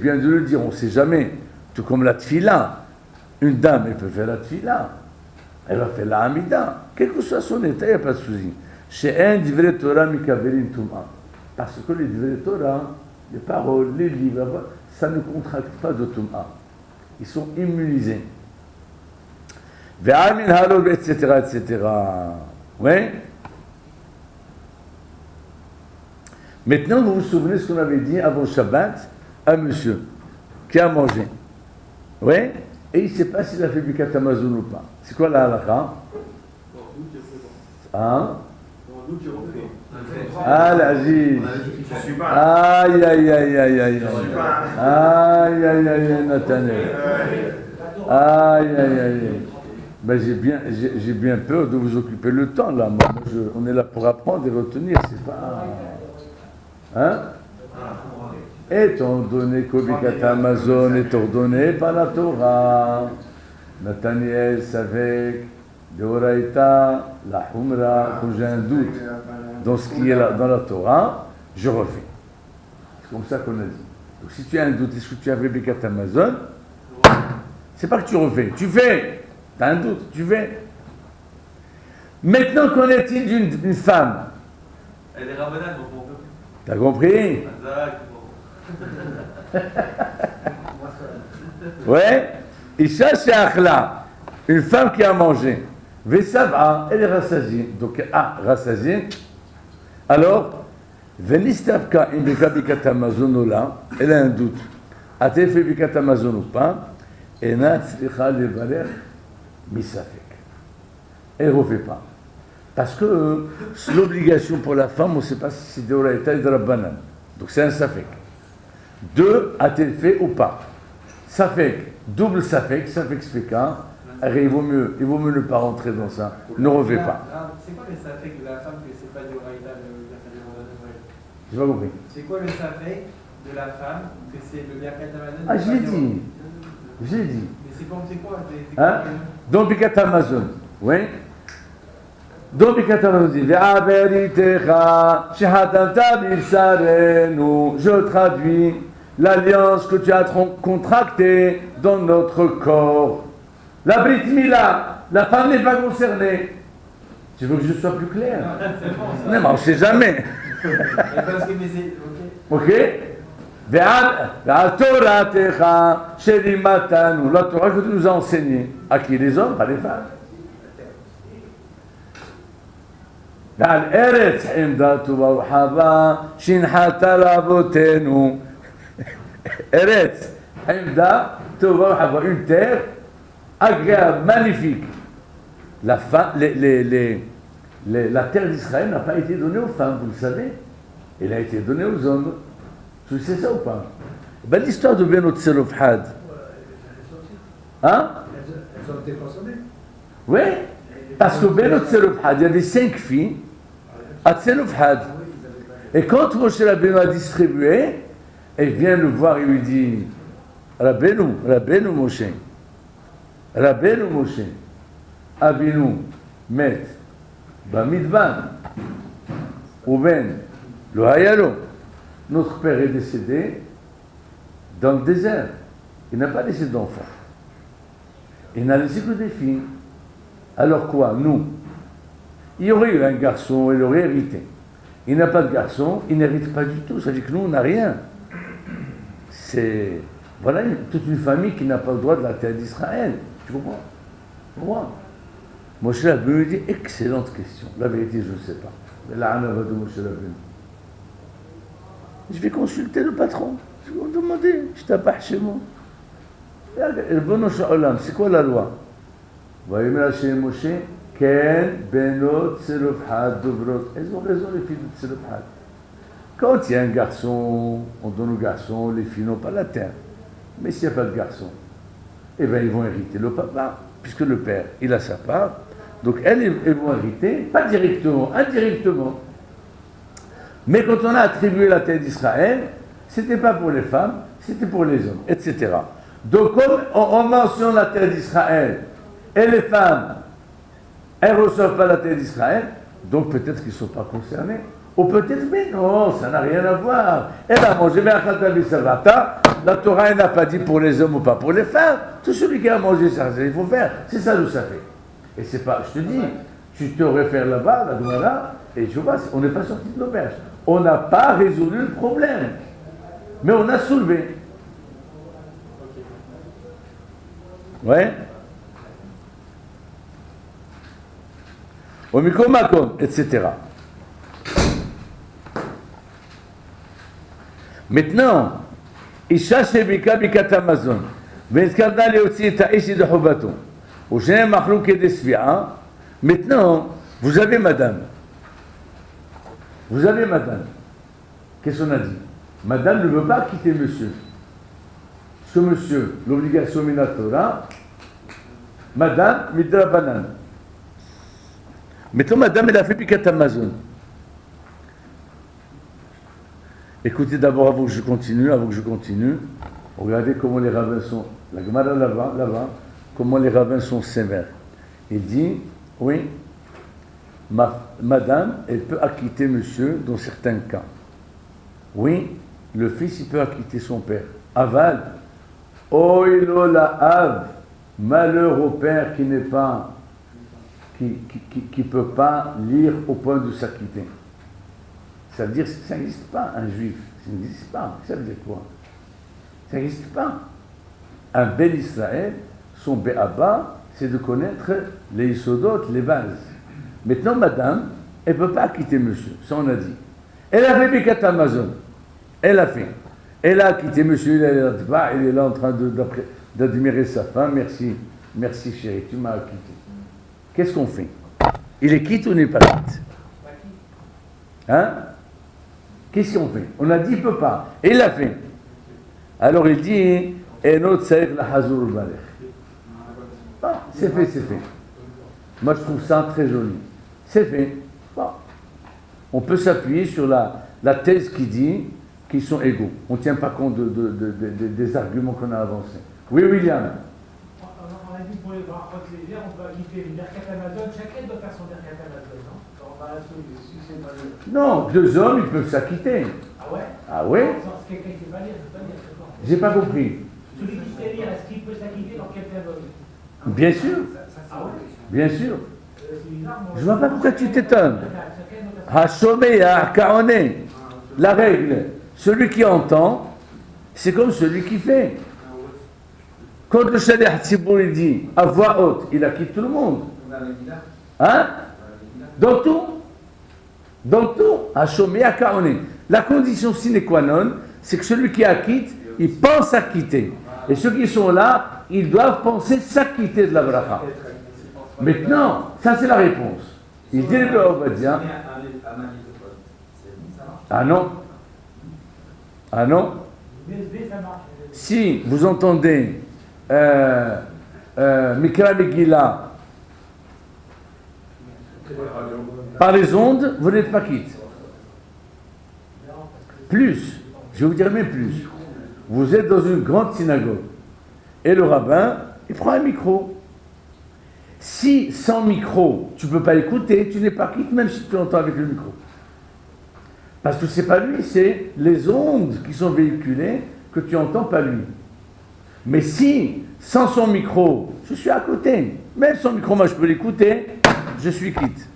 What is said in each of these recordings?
Bien de le dire, on ne sait jamais. Tout comme la tfila. Une dame, elle peut faire la tfila. Elle va faire la hamida. Quel que soit son état, il n'y a pas de souci. Chez un divrei Torah mikaverin tuma. Parce que les divrei Torah, les paroles, les livres, ça ne contracte pas de tuma. Ils sont immunisés. Ve'amin halol, etc., etc. Oui. Maintenant, vous vous souvenez ce qu'on avait dit avant Shabbat à monsieur qui a mangé. Oui. Et il ne sait pas s'il a fait Birkat Hamazon ou pas. C'est quoi la halakha? Hein? Ah, l'Aziz. Aïe, aïe, aïe, aïe, aïe. Aïe, aïe, aïe, Nathanaël. Aïe, aïe, aïe. Ben, j'ai bien peur de vous occuper le temps, là. Moi, on est là pour apprendre et retenir, c'est pas... Hein? Étant donné que Birkat Hamazon est ordonné par la Torah, Nathanaël savait Deoraita, la Humra, quand j'ai un doute dans ce qui est là, dans la Torah, je refais. C'est comme ça qu'on a dit. Donc si tu as un doute, est-ce que tu avais Birkat Hamazon? C'est pas que tu refais, tu fais. Tu as un doute, tu fais. Maintenant, qu'en est-il d'une femme? Elle est rabanane, mon pauvre. T'as compris? Ouais. Isha she'achla, une femme qui a mangé. Vesav'a, elle est rassasiée. Donc, rassasiée. Alors, Venistavka in Birkat Hamazon là, elle a un doute. A-t-elle fait Birkat Hamazon ou pas? Et n'a tzricha levarech misafek. Elle ne refait pas. Parce que l'obligation pour la femme, on ne sait pas si c'est d'Oraïta et de Rabbanan. Donc c'est un safek. 2, a-t-elle fait ou pas? Safek, double safek, safek speka. Il vaut mieux ne pas rentrer dans ça. Ne refait pas. C'est quoi le safek de la femme que c'est pas d'Oraïta J'ai pas compris. C'est quoi le safek de la femme que c'est le Birkat Hamazon? Ah, je l'ai dit. Je l'ai dit. Mais c'est quoi? Hein? Donc Birkat Hamazon. Oui. Donc Birkat Hamazon dit Ve'aberitecha shehatamta b'sarenu. Je traduis l'alliance que tu as contractée dans notre corps. La Brit Mila, la femme n'est pas concernée. Tu veux que je sois plus clair? Non, mais on ne sait jamais. Ok? La Torah que tu nous as enseigné. À qui? Les hommes, pas les femmes. Eretz Imdatu Wahava Shinhata Lavotenu. Eretz Imdatu Wahava, une terre agréable, magnifique. La terre d'Israël n'a pas été donnée aux femmes, vous le savez. Elle a été donnée aux hommes. Tu sais ça ou pas? Ben, l'histoire de Benot Tselofhad. Hein? Elles ont été consommées. Oui, parce que Benot Tselofhad, il y avait 5 filles à Tselofhad. Et quand Moshe Rabbeinu a distribué, elle vient le voir et lui dit Rabbeinu Moshe, Avinu met Bamidban, Uben, lo hayalo. Notre père est décédé dans le désert. Il n'a pas laissé d'enfants. Il n'a laissé que des filles. Alors quoi? Nous, il y aurait eu un garçon, il aurait hérité. Il n'a pas de garçon, il n'hérite pas du tout. Ça veut dire que nous, on n'a rien. C'est... Voilà toute une famille qui n'a pas le droit de la terre d'Israël. Tu comprends? Pourquoi? Moshe Rabbeinu me dit, excellente question. La vérité, je ne sais pas. Mais la hanava de Moshe Rabbeinu. Je vais consulter le patron. Je vais lui demander, je t'appelle chez moi. C'est quoi la loi? Voyez chez Moshe, Ken, Benot, Tselofhad, Dobrot. Elles ont raison, les filles de Tselofhad. Quand il y a un garçon, on donne au garçon, les filles n'ont pas la terre. Mais s'il n'y a pas de garçon, eh bien ils vont hériter le papa, puisque le père, il a sa part. Donc elles vont hériter, pas directement, indirectement. Mais quand on a attribué la terre d'Israël, ce n'était pas pour les femmes, c'était pour les hommes, etc. Donc comme on mentionne la terre d'Israël, et les femmes, elles ne reçoivent pas la terre d'Israël, donc peut-être qu'ils ne sont pas concernés. Ou peut-être, mais non, ça n'a rien à voir. Elle a mangé Ve'achalta B'Savata. La Torah n'a pas dit pour les hommes ou pas pour les femmes. Tout celui qui a mangé ça, il faut faire. C'est ça d'où ça fait. Et c'est pas, je te dis, tu te réfères là-bas, la Gemara, et tu vois, on n'est pas sorti de l'auberge. On n'a pas résolu le problème. Mais on a soulevé. Ouais. Au Mikomakom, etc. Maintenant, Isha Shebika Bikat Amazon, V'eskarda Leotzi et Aishi de Hobaton, ou Shenem Machlouk et Desvia. Maintenant, vous avez madame. Vous avez madame. Qu'est-ce qu'on a dit? Madame ne veut pas quitter monsieur. Parce que monsieur, l'obligation minatora, madame, midra banane. Maintenant, madame, elle a fait Bikat Amazon. Écoutez d'abord avant que je continue, regardez comment les rabbins sont, la Gemara là-bas, comment les rabbins sont sévères. Il dit, oui, madame, elle peut acquitter monsieur dans certains cas. Oui, le fils, il peut acquitter son père. Aval, oïlola av, malheur au père qui n'est pas, qui peut pas lire au point de s'acquitter. Ça veut dire que ça n'existe pas, un juif. Ça n'existe pas. Ça veut dire quoi? Ça n'existe pas. Un bel Israël, son béaba, c'est de connaître les isodotes, les bases. Maintenant, madame, elle ne peut pas quitter monsieur. Ça, on a dit. Elle a fait Bikat Amazon. Elle a fait. Elle a quitté monsieur, il est là en train d'admirer sa femme. Merci, merci chérie, tu m'as quitté. Qu'est-ce qu'on fait? Il est quitte ou n'est pas quitte? Hein? Qu'est-ce qu'on fait? On a dit il ne peut pas. Et il l'a fait. Alors il dit, c'est fait, c'est fait. Moi je trouve ça très joli. C'est fait. Bon. On peut s'appuyer sur la thèse qui dit qu'ils sont égaux. On ne tient pas compte des arguments qu'on a avancés. Oui, William. On a dit pour les brachot légères, on peut quitter le Birkat Amazon. Chacun doit faire son Birkat Amazon, non? Non, deux hommes, ils peuvent s'acquitter. Ah ouais? Ah ouais? Quelqu'un qui va lire, c'est pas lire, c'est bon. J'ai pas compris. Celui qui sait lire, est-ce qu'il peut s'acquitter dans quel tableau? Bien sûr. Ah ouais? Bien sûr. C'est bizarre, moi. Je vois pas pourquoi tu t'étonnes. Hashomeya Kaone. La règle, celui qui entend, c'est comme celui qui fait. Quand le Shaliach Tzibour il dit à voix haute, il acquitte tout le monde. Hein? Dans tout, Hashomeya Kaone. La condition sine qua non, c'est que celui qui acquitte, il pense acquitter. Et ceux qui sont là, ils doivent penser s'acquitter de la bracha. Maintenant, ça c'est la réponse. Il dit le Obadiah. Ah non. Ah non. Si vous entendez Mikra Megillah par les ondes, vous n'êtes pas quitte. Plus, je vais vous dire même plus. Vous êtes dans une grande synagogue et le rabbin, il prend un micro. Si sans micro, tu ne peux pas écouter, tu n'es pas quitte même si tu entends avec le micro. Parce que ce n'est pas lui, c'est les ondes qui sont véhiculées que tu n'entends pas lui. Mais si, sans son micro, je suis à côté, même sans micro, moi je peux l'écouter, je suis quitte.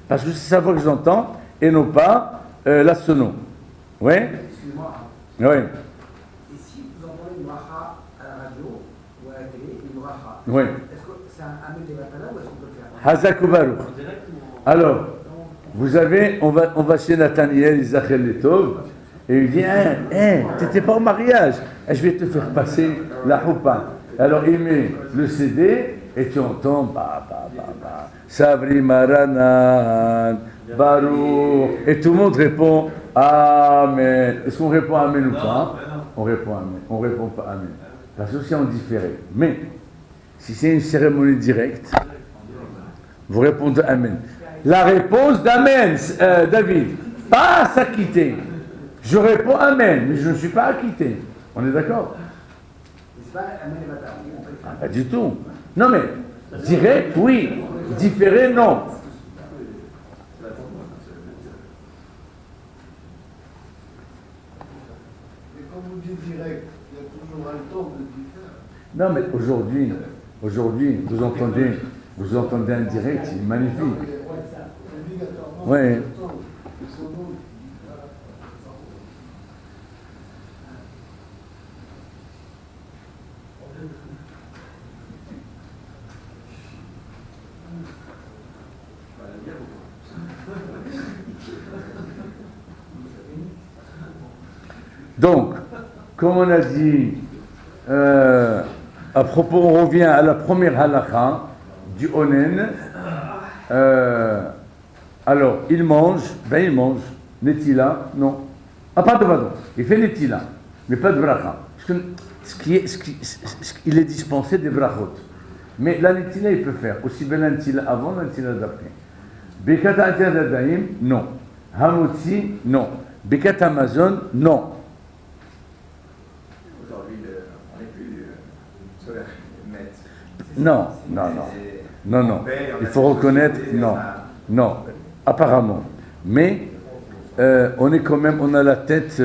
Parce que c'est sa voix que j'entends et non pas la sono. Oui? Excusez-moi. Oui. Et si vous entendez une bracha à la radio ou à la télé, une bracha, Oui. est-ce que c'est un Amel de Batala ou est-ce qu'on peut le faire? Hazak Baruch. Alors, vous avez, on va chez Nathaniel, Isachel Letov, et il dit, t'étais pas au mariage, je vais te faire passer la choupa. Alors il met le CD, et tu entends, Sabri Maranan, Baruch, et tout le monde répond, Amen. Est-ce qu'on répond Amen ou pas? On répond Amen. On répond pas Amen. Parce que c'est en différé. Mais, si c'est une cérémonie directe, vous répondez Amen. La réponse d'Amen, David, pas s'acquitter. Je réponds Amen, mais je ne suis pas acquitté. On est d'accord? C'est pas Amel de Batala. Pas du tout. Non mais, direct, oui. Différé, non. Non, mais aujourd'hui, vous entendez un direct, c'est magnifique. Oui. Donc, comme on a dit, à propos, on revient à la première halakha du onen. Alors, il mange, netila, non. Ah, pardon, il fait netila, mais pas de bracha. Il est dispensé des brachot. Mais la netila, il peut faire aussi bien la netila avant, la netila d'après. Bekat Atiyadadaim, non. Hamotzi, non. Bekat Amazon, non. Aujourd'hui, on n'est plus sur la net. Non. Il faut reconnaître, non. Apparemment. Mais on est quand même, on a la tête.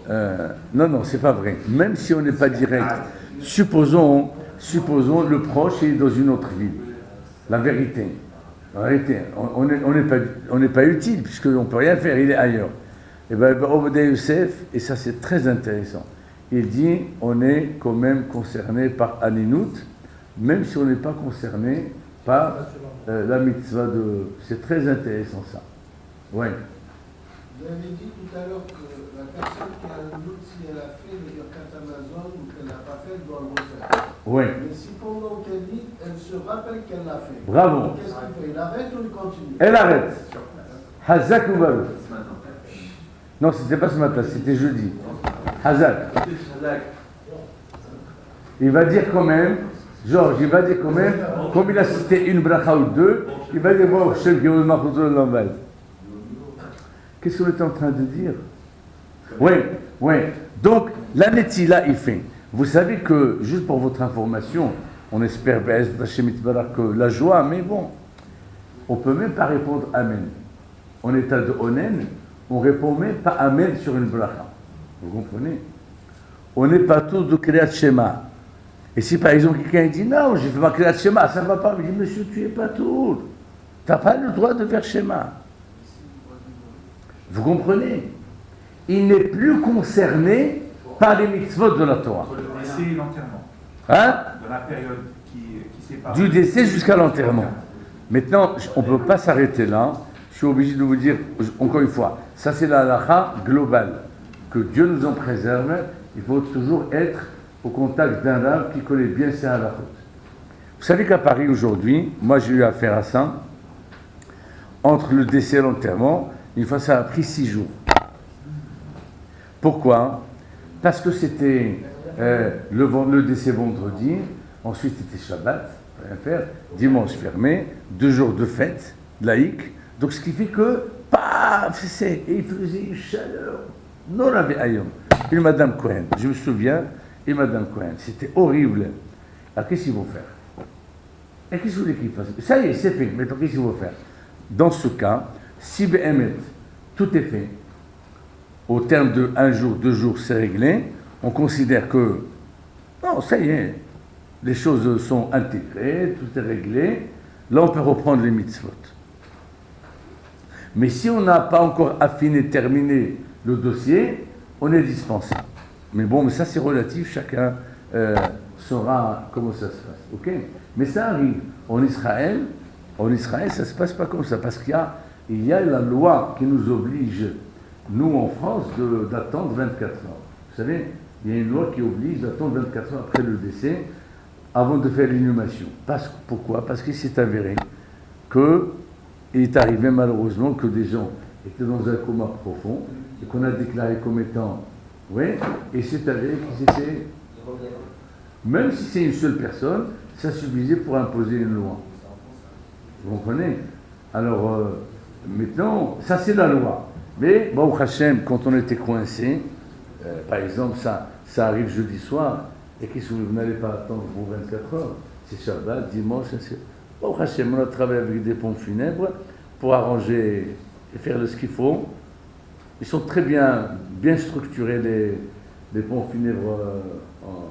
Non, c'est pas vrai. Même si on n'est pas direct, supposons le proche est dans une autre ville. La vérité. Arrêtez, on n'est pas utile puisqu'on ne peut rien faire, il est ailleurs. Et bien, Obadiah Youssef, et ça c'est très intéressant, il dit on est quand même concerné par Aninut, même si on n'est pas concerné par la mitzvah de. C'est très intéressant ça. Oui. Vous avez dit tout à l'heure que la personne qui a un doute, si elle a fait le Birkat Amazon ou qu'elle n'a pas fait, elle doit le refaire. Oui. Mais si pendant qu'elle dit, elle se rappelle qu'elle l'a fait. Bravo. Qu'est-ce qu'il fait? Il arrête ou il continue? Elle arrête. Hazak ou Balou? Non, c'était pas ce matin, c'était jeudi. Hazak. Il va dire quand même, Georges, comme il a cité une bracha ou deux, il va dire bon, je sais qu'il y a une marque de l'emballage. Qu'est-ce qu'on était en train de dire? Oui. Donc, la netila, il fait. Vous savez que, juste pour votre information, on espère que la joie, mais bon, on ne peut même pas répondre Amen. En état de Onen, on ne répond même pas Amen sur une bracha. Vous comprenez? On n'est pas tous de Kriyat Shema. Et si par exemple quelqu'un dit non, j'ai fait ma Kriyat Shema, ça ne va pas, je dis monsieur, tu n'es pas tout. Tu n'as pas le droit de faire Shema. Vous comprenez? Il n'est plus concerné par les mitzvot de la Torah. Entre le décès et l'enterrement. Hein? Dans la période qui sépare. Du décès jusqu'à l'enterrement. Maintenant, on ne peut pas s'arrêter là. Je suis obligé de vous dire, encore une fois, ça c'est la halakha globale. Que Dieu nous en préserve, il faut toujours être au contact d'un rabbin qui connaît bien ses halakhot. Vous savez qu'à Paris aujourd'hui, moi j'ai eu affaire à ça, entre le décès et l'enterrement, une fois ça a pris 6 jours. Pourquoi? Parce que c'était le décès vendredi, ensuite c'était Shabbat, rien faire, dimanche fermé, 2 jours de fête laïque, donc ce qui fait que, paf, et il faisait une chaleur, non la ayom. Une Madame Cohen, je me souviens, et Madame Cohen, c'était horrible. Alors qu'est-ce qu'ils vont faire? Et qu'est-ce que vous voulez qu'ils fassent? Ça y est, c'est fait, mais qu'est-ce qu'ils vont faire? Dans ce cas, si BMet, tout est fait, au terme de 1 jour, 2 jours, c'est réglé, on considère que, non, ça y est, les choses sont intégrées, tout est réglé, là on peut reprendre les mitzvot. Mais si on n'a pas encore affiné, terminé le dossier, on est dispensé. Mais bon, mais ça c'est relatif, chacun saura comment ça se passe. Ok? Mais ça arrive. En Israël, ça ne se passe pas comme ça, parce qu'il y a la loi qui nous oblige, nous en France, d'attendre 24 heures. Vous savez, il y a une loi qui oblige d'attendre 24 heures après le décès, avant de faire l'inhumation. Pourquoi? Parce qu'il s'est avéré qu'il est arrivé malheureusement que des gens étaient dans un coma profond, et qu'on a déclaré comme étant, oui, et c'est avéré qu'ils étaient, même si c'est une seule personne, ça suffisait pour imposer une loi. Vous comprenez? Alors, maintenant, ça c'est la loi. Mais, Baruch Hashem, quand on était coincé, par exemple, ça arrive jeudi soir, et qu'est-ce que vous n'allez pas attendre pour 24 heures? C'est Shabbat, dimanche, c'est... Baruch Hashem, on a travaillé avec des pompes funèbres pour arranger et faire ce qu'il faut. Ils sont très bien structurés, les pompes funèbres en